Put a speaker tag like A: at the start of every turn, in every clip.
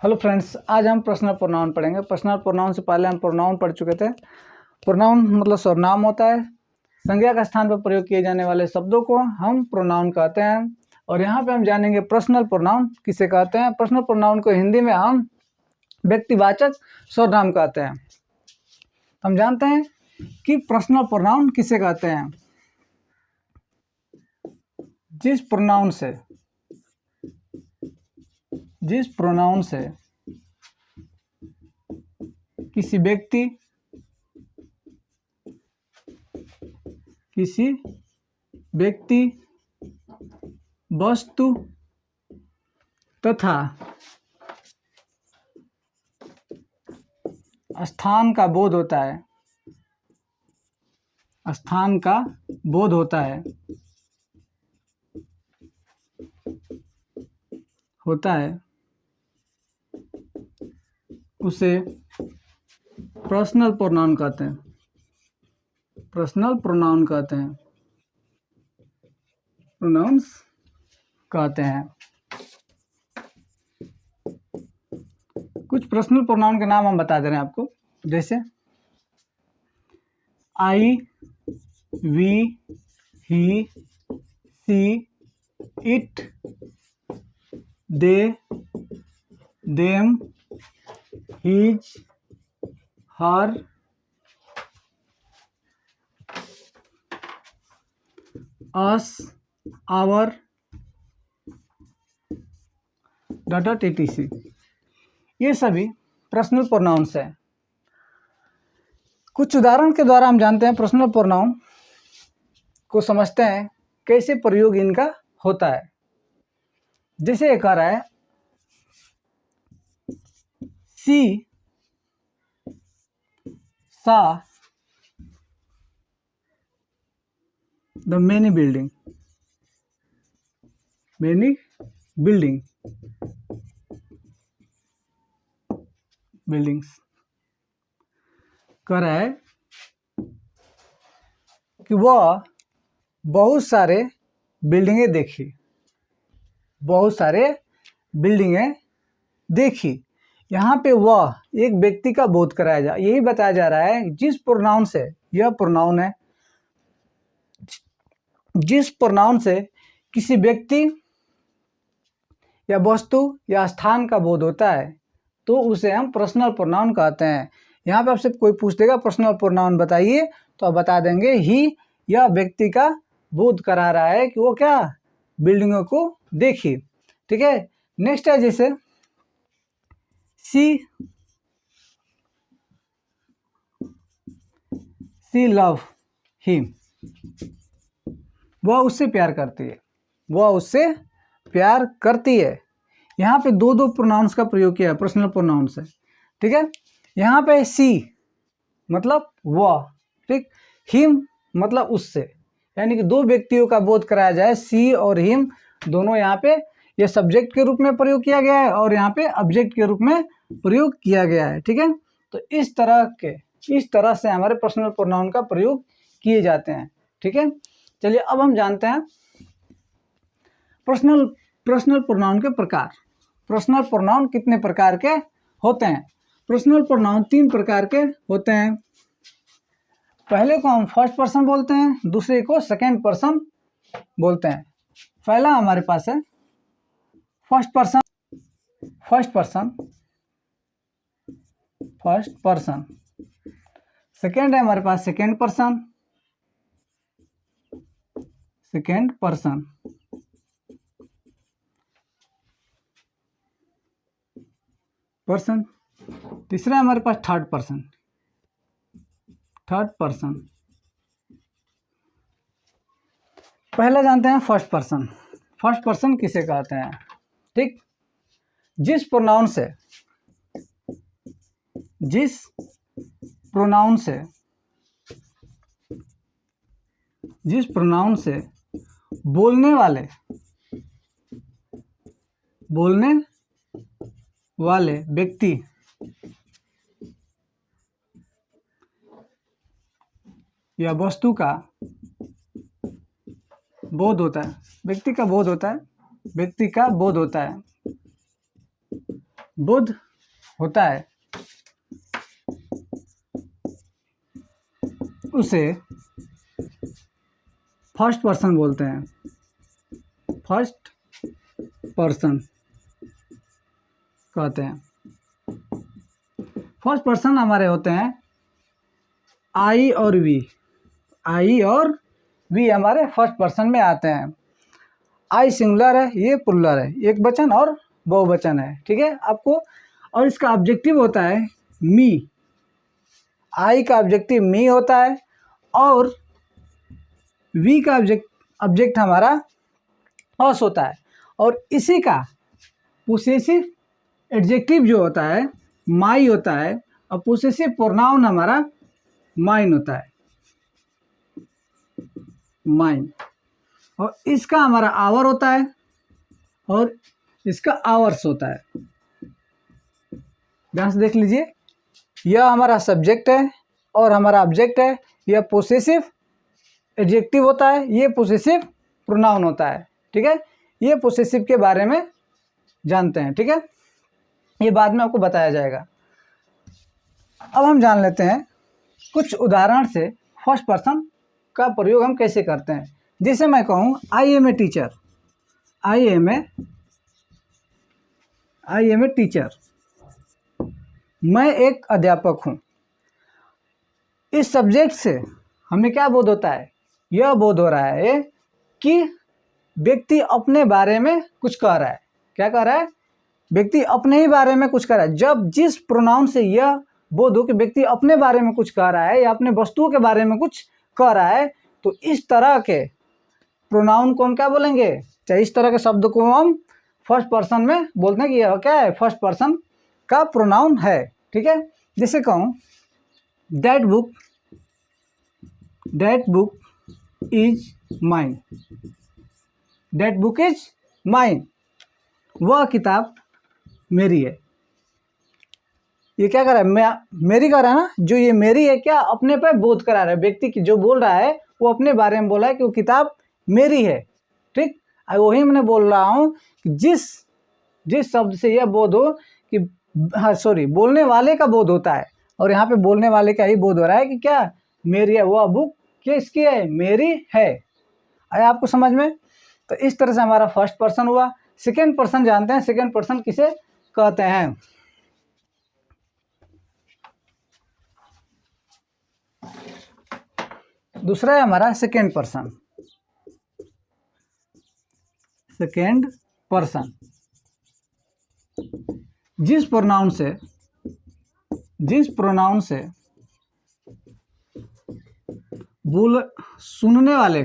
A: Hello friends, आज हम personal pronoun पढ़ेंगे। पर्सनल प्रोनाउन से पहले हम प्रोनाउन पढ़ चुके थे। प्रोनाउन मतलब सर्वनाम होता है। संज्ञा का स्थान पर प्रयोग किए जाने वाले शब्दों को हम प्रोनाउन कहते हैं। और यहाँ पे हम जानेंगे पर्सनल प्रोनाउन किसे कहते हैं। पर्सनल प्रोनाउन को हिंदी में हम व्यक्तिवाचक सर्वनाम कहते हैं। हम जानते हैं कि पर्सनल प्रोनाउन किसे कहते हैं। जिस प्रोनाउन से किसी व्यक्ति वस्तु तथा स्थान का बोध होता है। उसे पर्सनल प्रोनाउन कहते हैं। प्रोनाउंस कहते हैं। कुछ पर्सनल प्रोनाउन के नाम हम बता दे रहे हैं आपको, जैसे I, we, he, she, it, they, them, his, her, us, our, dot etc। ये सभी पर्सनल प्रोनाउंस हैं। कुछ उदाहरण के द्वारा हम जानते हैं पर्सनल प्रोनाउन को, समझते हैं कैसे प्रयोग इनका होता है। जैसे एक आ रहा है सी सा द many buildings कह रहा है कि वह बहुत सारे बिल्डिंगें देखी। यहाँ पे वह एक व्यक्ति का बोध कराया यही बताया जा रहा है। जिस प्रोनाउन से, यह प्रोनाउन है, जिस प्रोनाउन से किसी व्यक्ति या वस्तु या स्थान का बोध होता है तो उसे हम पर्सनल प्रोनाउन कहते हैं। यहाँ पे आपसे कोई पूछ देगा पर्सनल प्रोनाउन बताइए, तो आप बता देंगे ही यह व्यक्ति का बोध करा रहा है कि वो क्या बिल्डिंगों को देखी। ठीक है, नेक्स्ट है जैसे सी लव हिम, वह उससे प्यार करती है। यहाँ पे दो प्रोनाउंस का प्रयोग किया है पर्सनल प्रोनाउन से। ठीक है, यहाँ पे सी मतलब वह, ठीक, हिम मतलब उससे, यानी कि दो व्यक्तियों का बोध कराया जाए। सी और हिम दोनों यहाँ पे ये सब्जेक्ट के रूप में प्रयोग किया गया है और यहाँ पे ऑब्जेक्ट के रूप में प्रयोग किया गया है। ठीक है, तो इस तरह से हमारे पर्सनल प्रोनाउन का प्रयोग किए जाते हैं। ठीक है, चलिए अब हम जानते हैं पर्सनल प्रोनाउन के प्रकार। पर्सनल प्रोनाउन कितने प्रकार के होते हैं? पर्सनल प्रोनाउन 3 प्रकार के होते हैं। पहले को हम फर्स्ट पर्सन बोलते हैं, दूसरे को सेकंड पर्सन बोलते हैं। पहला हमारे पास है फर्स्ट पर्सन। सेकंड है हमारे पास सेकंड पर्सन। तीसरा है हमारे पास थर्ड पर्सन। पहला जानते हैं फर्स्ट पर्सन किसे कहते हैं? ठीक, जिस प्रोनाउन से बोलने वाले व्यक्ति या वस्तु का बोध होता है, व्यक्ति का बोध होता है, बुध होता है उसे फर्स्ट पर्सन बोलते हैं, फर्स्ट पर्सन कहते हैं। फर्स्ट पर्सन हमारे होते हैं आई और वी, आई और वी हमारे फर्स्ट पर्सन में आते हैं। आई सिंगुलर है, ये प्लुरल है, एक वचन और बहुवचन है, ठीक है आपको। और इसका ऑब्जेक्टिव होता है मी, आई का ऑब्जेक्टिव मी होता है और वी का ऑब्जेक्ट हमारा अस होता है। और इसी का पोसेसिव एडजेक्टिव जो होता है माई होता है और पोसेसिव प्रोनाउन हमारा माइन होता है, माइन। और इसका हमारा आवर होता है और इसका आवर्स होता है। ध्यान से देख लीजिए, यह हमारा सब्जेक्ट है और हमारा ऑब्जेक्ट है। यह पोसेसिव एडजेक्टिव होता है, ये पोसेसिव प्रोनाउन होता है, ठीक है। ये पोसेसिव के बारे में जानते हैं, ठीक है, ये बाद में आपको बताया जाएगा। अब हम जान लेते हैं कुछ उदाहरण से फर्स्ट पर्सन का प्रयोग हम कैसे करते हैं। जैसे मैं कहूँ I am a teacher, I am a teacher, मैं एक अध्यापक हूँ। इस सब्जेक्ट से हमें क्या बोध होता है? यह बोध हो रहा है कि व्यक्ति अपने बारे में कुछ कह रहा है। क्या कह रहा है? व्यक्ति अपने ही बारे में कुछ कह रहा है। जब जिस प्रोनाउन से यह बोध हो कि व्यक्ति अपने बारे में कुछ कह रहा है या अपने वस्तुओं के बारे में कुछ कह रहा है, तो इस तरह के प्रोनाउन को हम क्या बोलेंगे? चाहे इस तरह के शब्द को हम फर्स्ट पर्सन में बोलते हैं कि यह क्या है? फर्स्ट पर्सन का प्रोनाउन है, ठीक है। जैसे कहूँ that book is mine, that book is mine, वह किताब मेरी है। ये क्या कर रहा है? मेरी कर रहा है ना, जो ये मेरी है क्या अपने पे बोध करा रहा है। व्यक्ति की जो बोल रहा है वो अपने बारे में बोला है कि वो किताब मेरी है, ठीक। वही मैंने बोल रहा हूँ कि जिस शब्द से यह बोध हो कि बोलने वाले का बोध होता है, और यहाँ पे बोलने वाले का ही बोध हो रहा है कि क्या मेरी है, वह बुक किसकी है? मेरी है। आया आपको समझ में? तो इस तरह से हमारा फर्स्ट पर्सन हुआ। सेकेंड पर्सन जानते हैं, सेकेंड पर्सन किसे कहते हैं? दूसरा है हमारा सेकेंड पर्सन। सेकेंड पर्सन जिस प्रोनाउन से सुनने वाले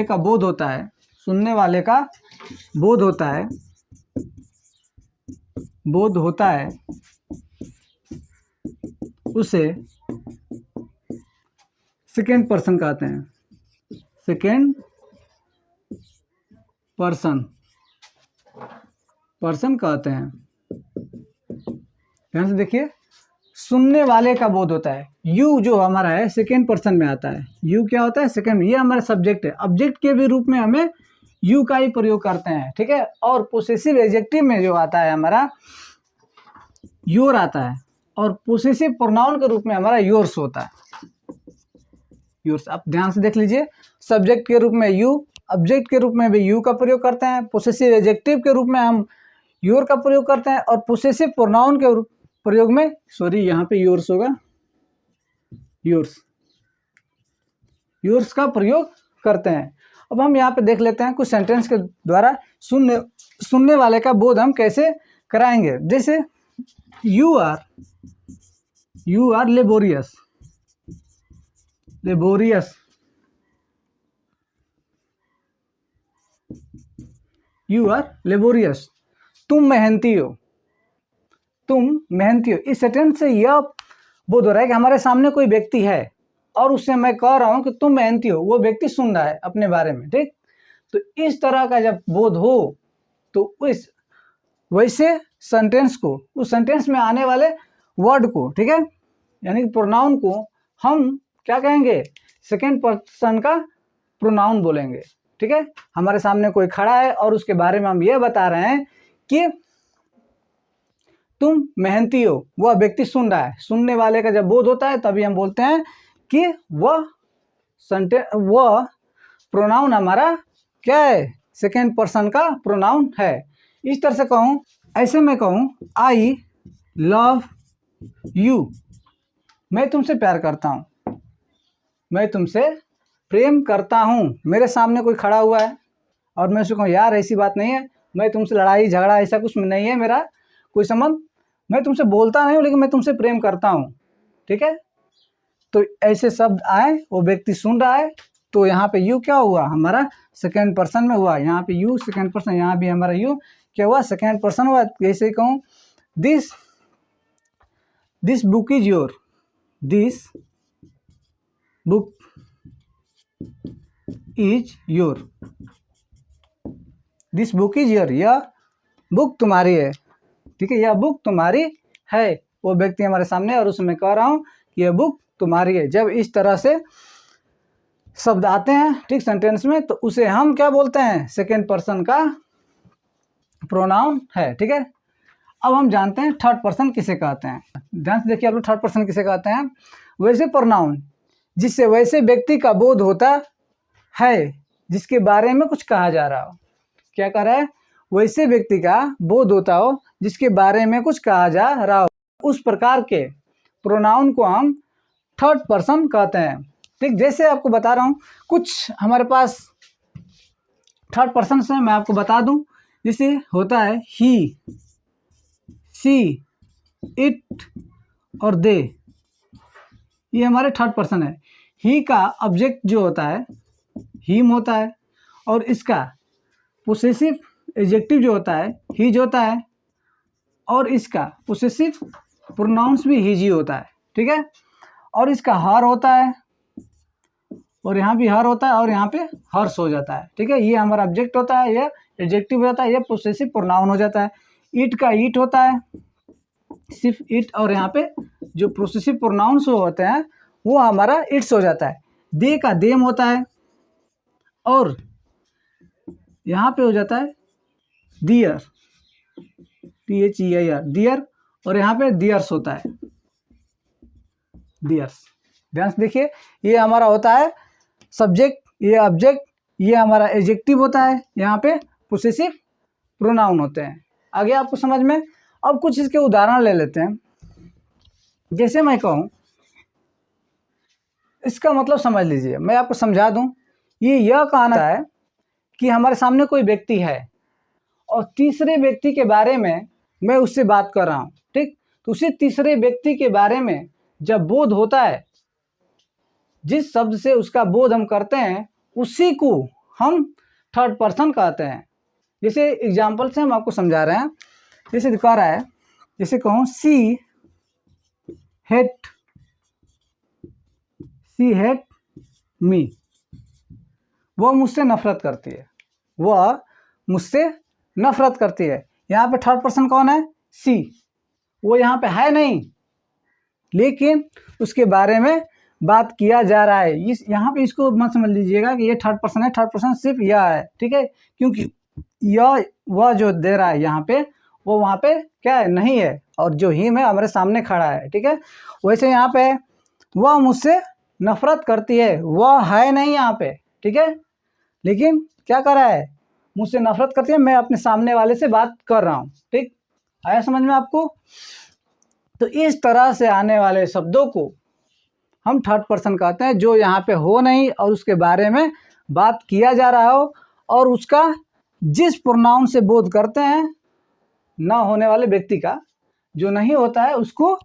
A: का बोध होता है, सुनने वाले का बोध होता है, उसे सेकेंड पर्सन कहते हैं। सेकेंड पर्सन कहते हैं। ध्यान से देखिए, सुनने वाले का बोध होता है। यू जो हमारा है सेकेंड पर्सन में आता है। यू क्या होता है? सेकेंड। ये हमारा सब्जेक्ट है। ऑब्जेक्ट के भी रूप में हमें यू का ही प्रयोग करते हैं, ठीक है। और पोसेसिव एडजेक्टिव में जो आता है हमारा योर आता है, और पोसेसिव प्रोनाउन के रूप में हमारा योर्स होता है। योर्स, आप ध्यान से देख लीजिए, सब्जेक्ट के रूप में यू, ऑब्जेक्ट के रूप में भी यू का प्रयोग करते हैं, पोसेसिव एडजेक्टिव के रूप में हम योर का प्रयोग करते हैं, और पोसेसिव प्रोनाउन के प्रयोग में यहाँ पे योर्स होगा, योर्स का प्रयोग करते हैं। अब हम यहाँ पे देख लेते हैं कुछ सेंटेंस के द्वारा सुनने वाले का बोध हम कैसे कराएंगे। जैसे you are laborious, you are laborious, तुम मेहनती हो। इस सेंटेंस से यह बोध हो रहा है कि हमारे सामने कोई व्यक्ति है और उससे मैं कह रहा हूं कि तुम मेहनती हो, वो व्यक्ति सुन रहा है अपने बारे में, ठीक। तो इस तरह का जब बोध हो तो वैसे सेंटेंस को, उस सेंटेंस में आने वाले वर्ड को, ठीक है, यानी कि प्रोनाउन को हम क्या कहेंगे? सेकेंड पर्सन का प्रोनाउन बोलेंगे, ठीक है, हमारे सामने कोई खड़ा है और उसके बारे में हम ये बता रहे हैं कि तुम मेहनती हो, वह व्यक्ति सुन रहा है। सुनने वाले का जब बोध होता है तभी हम बोलते हैं कि वह प्रोनाउन हमारा क्या है, सेकेंड पर्सन का प्रोनाउन है। इस तरह से कहूँ, ऐसे मैं कहूँ आई लव यू, मैं तुमसे प्यार करता हूँ, मैं तुमसे प्रेम करता हूँ। मेरे सामने कोई खड़ा हुआ है और मैं उससे कहूँ यार ऐसी बात नहीं है, मैं तुमसे लड़ाई झगड़ा ऐसा कुछ नहीं है, मेरा कोई संबंध, मैं तुमसे बोलता नहीं हूँ लेकिन मैं तुमसे प्रेम करता हूँ, ठीक है। तो ऐसे शब्द आए, वो व्यक्ति सुन रहा है, तो यहाँ पे यू क्या हुआ, हमारा सेकेंड पर्सन में हुआ। यहाँ पे यू सेकेंड पर्सन, यहाँ भी हमारा यू क्या हुआ, सेकेंड पर्सन हुआ। जैसे कहूँ this book is your, this book is your, this book is your, यह बुक तुम्हारी है, ठीक है, यह बुक तुम्हारी है। वो व्यक्ति हमारे सामने है और उसमें कह रहा हूँ कि यह बुक तुम्हारी है। जब इस तरह से शब्द आते हैं ठीक सेंटेंस में, तो उसे हम क्या बोलते हैं, सेकेंड पर्सन का प्रोनाउन है, ठीक है। अब हम जानते हैं थर्ड पर्सन किसे कहते हैं। ध्यान से देखिए आप लोग, थर्ड पर्सन किसे कहते हैं, वैसे प्रोनाउन जिससे वैसे व्यक्ति का बोध होता है जिसके बारे में कुछ कहा जा रहा हो। क्या कह रहा है, वैसे व्यक्ति का बोध होता हो जिसके बारे में कुछ कहा जा रहा हो, उस प्रकार के प्रोनाउन को हम थर्ड पर्सन कहते हैं, ठीक। जैसे आपको बता रहा हूँ, कुछ हमारे पास थर्ड पर्सन से मैं आपको बता दूं, जैसे होता है ही, सी, इट और दे, ये हमारे थर्ड पर्सन है। ही का ऑब्जेक्ट जो होता है हिम होता है, और इसका पोसेसिव एडजेक्टिव जो होता है हिज होता है, और इसका पोसेसिव प्रोनाउंस भी हिज ही होता है, ठीक है। और इसका हर होता है, और यहाँ भी हर होता है, और यहाँ पे हर्ष हो जाता है, ठीक है। ये हमारा ऑब्जेक्ट होता है, ये एडजेक्टिव हो जाता है, ये पोसेसिव प्रोनाउन हो जाता है। इट का ईट होता है, सिर्फ इट, और यहाँ पे जो पोसेसिव प्रोनाउंस होते हैं वो हमारा इट्स हो जाता है। दे का देम होता है, और यहाँ पे हो जाता है दियर, THEIR, दियर, और यहाँ पे दियर्स होता है, दियर्स। ध्यान से देखिए, ये हमारा होता है सब्जेक्ट, ये ऑब्जेक्ट, ये हमारा एडजेक्टिव होता है, यहाँ पे पोसेसिव प्रोनाउन होते हैं। आगे आपको समझ में। अब कुछ इसके उदाहरण ले लेते हैं। जैसे मैं कहूँ, इसका मतलब समझ लीजिए, मैं आपको समझा दूं। ये यह कहना है कि हमारे सामने कोई व्यक्ति है और तीसरे व्यक्ति के बारे में मैं उससे बात कर रहा हूँ, ठीक। तो उसी तीसरे व्यक्ति के बारे में जब बोध होता है, जिस शब्द से उसका बोध हम करते हैं उसी को हम थर्ड पर्सन कहते हैं। जैसे एग्जाम्पल से हम आपको समझा रहे हैं। जैसे कह रहा है, जैसे कहूँ सी हेट मी, वह मुझसे नफरत करती है, वह मुझसे नफरत करती है। यहाँ पे थर्ड पर्सन कौन है, सी, वो यहाँ पे है नहीं, लेकिन उसके बारे में बात किया जा रहा है। इस यहाँ पे इसको मत समझ लीजिएगा कि ये थर्ड पर्सन है, थर्ड पर्सन सिर्फ यह है, ठीक है, क्योंकि यह वह जो दे रहा है यहाँ पे वो वहाँ पे क्या है, नहीं है, और जो हिम है हमारे सामने खड़ा है, ठीक है। वैसे यहाँ पे वह मुझसे नफरत करती है, वह है नहीं यहाँ पे, ठीक है, लेकिन क्या कर रहा है, मुझसे नफरत करती है, मैं अपने सामने वाले से बात कर रहा हूँ, ठीक। आया समझ में आपको। तो इस तरह से आने वाले शब्दों को हम थर्ड पर्सन कहते हैं, जो यहाँ पे हो नहीं और उसके बारे में बात किया जा रहा हो, और उसका जिस प्रोनाउन से बोध करते हैं, ना होने वाले व्यक्ति का जो नहीं होता है उसको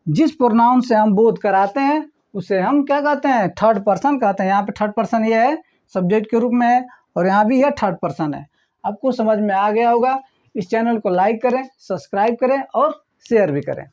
A: जिस प्रोनाउन से हम बोध कराते हैं उसे हम क्या कहते हैं, थर्ड पर्सन कहते हैं। यहाँ पे थर्ड पर्सन ये है, सब्जेक्ट के रूप में है, और यहाँ भी यह थर्ड पर्सन है। आपको समझ में आ गया होगा। इस चैनल को लाइक करें, सब्सक्राइब करें और शेयर भी करें।